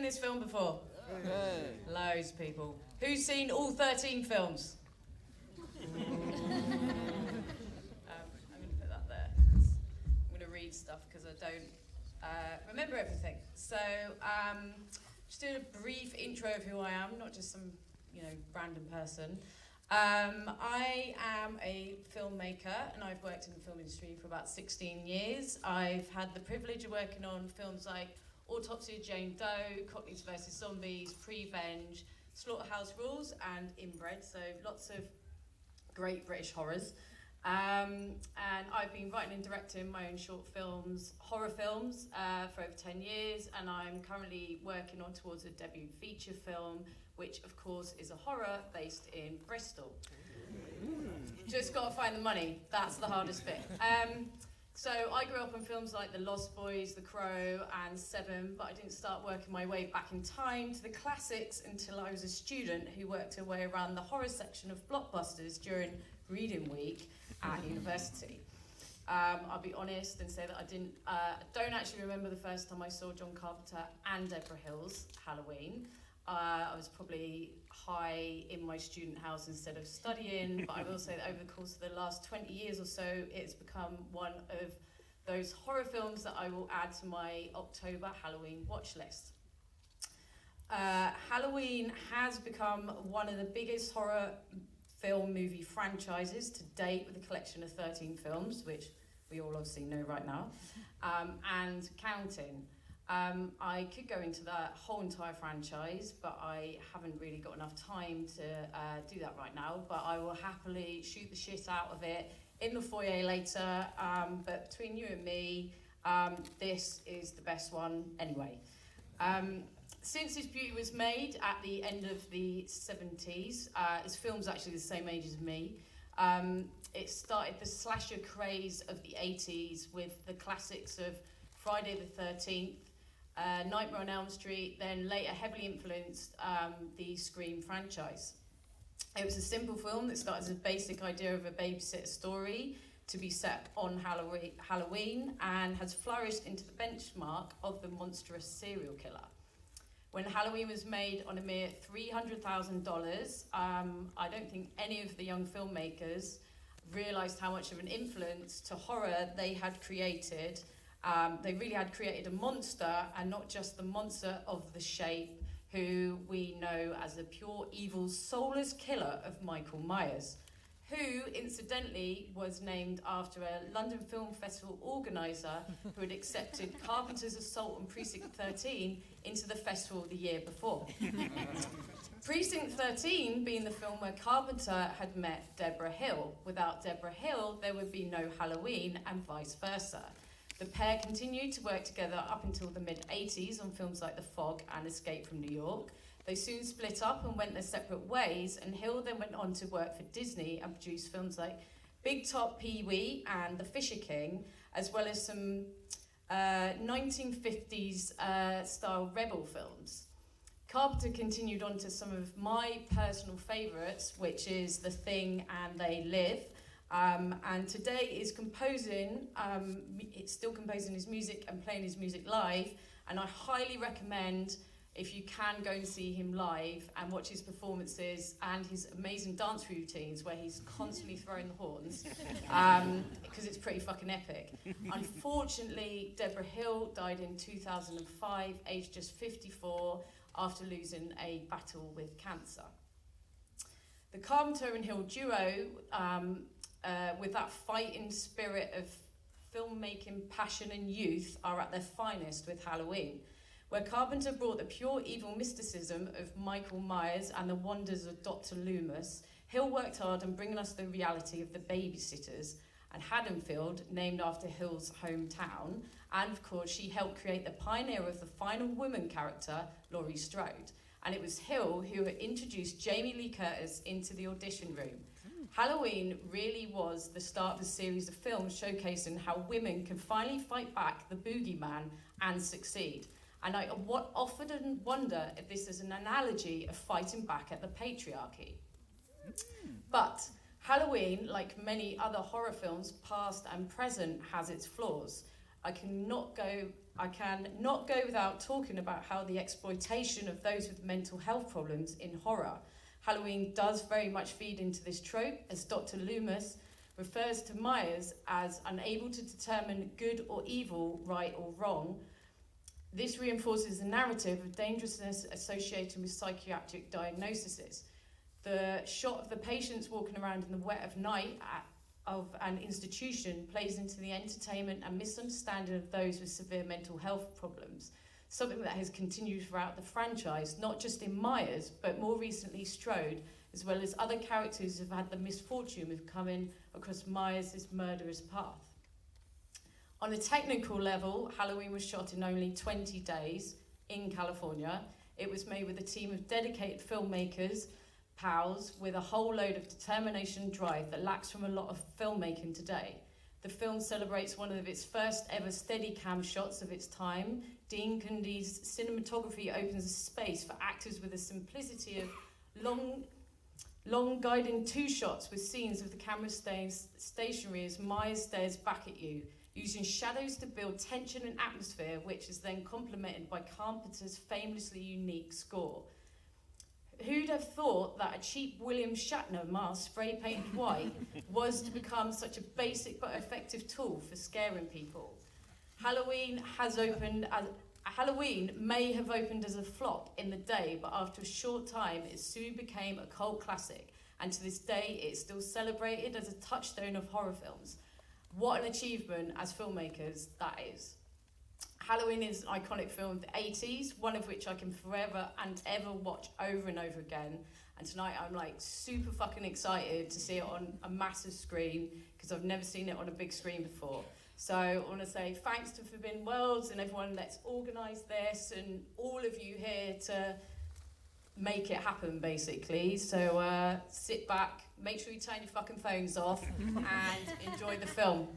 this film before? Hey. Loads of people. Who's seen all 13 films? I'm going to put that there. I'm going to read stuff because I don't remember everything. So, just doing a brief intro of who I am, not just some, random person. I am a filmmaker and I've worked in the film industry for about 16 years. I've had the privilege of working on films like Autopsy of Jane Doe, Cockneys vs Zombies, Prevenge, Slaughterhouse Rules and Inbred, so lots of great British horrors. And I've been writing and directing my own short films, horror films, for over 10 years, and I'm currently working on towards a debut feature film, which of course is a horror based in Bristol. Just got to find the money, that's the hardest bit. So I grew up on films like The Lost Boys, The Crow and Seven, but I didn't start working my way back in time to the classics until I was a student who worked her way around the horror section of Blockbusters during reading week at university. I'll be honest and say that I don't actually remember the first time I saw John Carpenter and Deborah Hill's Halloween. I was probably high in my student house instead of studying, but I will say that over the course of the last 20 years or so, it's become one of those horror films that I will add to my October Halloween watch list. Halloween has become one of the biggest horror film movie franchises to date, with a collection of 13 films, which we all obviously know right now, and counting. I could go into that whole entire franchise, but I haven't really got enough time to do that right now, but I will happily shoot the shit out of it in the foyer later, but between you and me, this is the best one anyway. Since this beauty was made at the end of the 70s, this film's actually the same age as me. It started the slasher craze of the 80s with the classics of Friday the 13th, Nightmare on Elm Street, then later heavily influenced the Scream franchise. It was a simple film that started as a basic idea of a babysitter story to be set on Halloween and has flourished into the benchmark of the monstrous serial killer. When Halloween was made on a mere $300,000, I don't think any of the young filmmakers realised how much of an influence to horror they had created. They really had created a monster, and not just the monster of the shape, who we know as the pure evil, soulless killer of Michael Myers, who incidentally was named after a London Film Festival organiser who had accepted Carpenter's Assault on Precinct 13 into the festival the year before. Precinct 13 being the film where Carpenter had met Deborah Hill. Without Deborah Hill, there would be no Halloween, and vice versa. The pair continued to work together up until the mid-80s on films like The Fog and Escape from New York. They soon split up and went their separate ways, and Hill then went on to work for Disney and produce films like Big Top Pee-wee and The Fisher King, as well as some 1950s style rebel films. Carpenter continued on to some of my personal favourites, which is The Thing and They Live. And today is composing, it's still composing his music and playing his music live, and I highly recommend, if you can, go and see him live and watch his performances and his amazing dance routines where he's constantly throwing the horns, because it's pretty fucking epic. Unfortunately, Deborah Hill died in 2005, aged just 54, after losing a battle with cancer. The Carpenter and Hill duo, with that fighting spirit of filmmaking passion and youth, are at their finest with Halloween, where Carpenter brought the pure evil mysticism of Michael Myers and the wonders of Dr. Loomis. Hill worked hard on bringing us the reality of the babysitters, and Haddonfield, named after Hill's hometown, and of course she helped create the pioneer of the final woman character, Laurie Strode. And it was Hill who introduced Jamie Lee Curtis into the audition room. Halloween really was the start of a series of films showcasing how women can finally fight back the boogeyman and succeed. And I often wonder if this is an analogy of fighting back at the patriarchy. But Halloween, like many other horror films, past and present, has its flaws. I cannot go without talking about how the exploitation of those with mental health problems in horror. Halloween does very much feed into this trope, as Dr. Loomis refers to Myers as unable to determine good or evil, right or wrong. This reinforces the narrative of dangerousness associated with psychiatric diagnoses. The shot of the patients walking around in the wet of night of an institution plays into the entertainment and misunderstanding of those with severe mental health problems, something that has continued throughout the franchise, not just in Myers, but more recently Strode, as well as other characters who've had the misfortune of coming across Myers' murderous path. On a technical level, Halloween was shot in only 20 days in California. It was made with a team of dedicated filmmakers, pals, with a whole load of determination and drive that lacks from a lot of filmmaking today. The film celebrates one of its first ever Steadicam shots of its time. Dean Cundy's cinematography opens a space for actors with the simplicity of long guiding two shots with scenes of the camera staying stationary as Myers stares back at you, using shadows to build tension and atmosphere, which is then complemented by Carpenter's famously unique score. Who'd have thought that a cheap William Shatner mask spray painted white was to become such a basic but effective tool for scaring people? Halloween may have opened as a flop in the day, but after a short time it soon became a cult classic, and to this day it's still celebrated as a touchstone of horror films. What an achievement as filmmakers that is. Halloween is an iconic film of the 80s, one of which I can forever and ever watch over and over again. And tonight I'm like super fucking excited to see it on a massive screen, because I've never seen it on a big screen before. So I want to say thanks to Forbidden Worlds and everyone that's organised this, and all of you here to make it happen, basically. So sit back, make sure you turn your fucking phones off, and enjoy the film.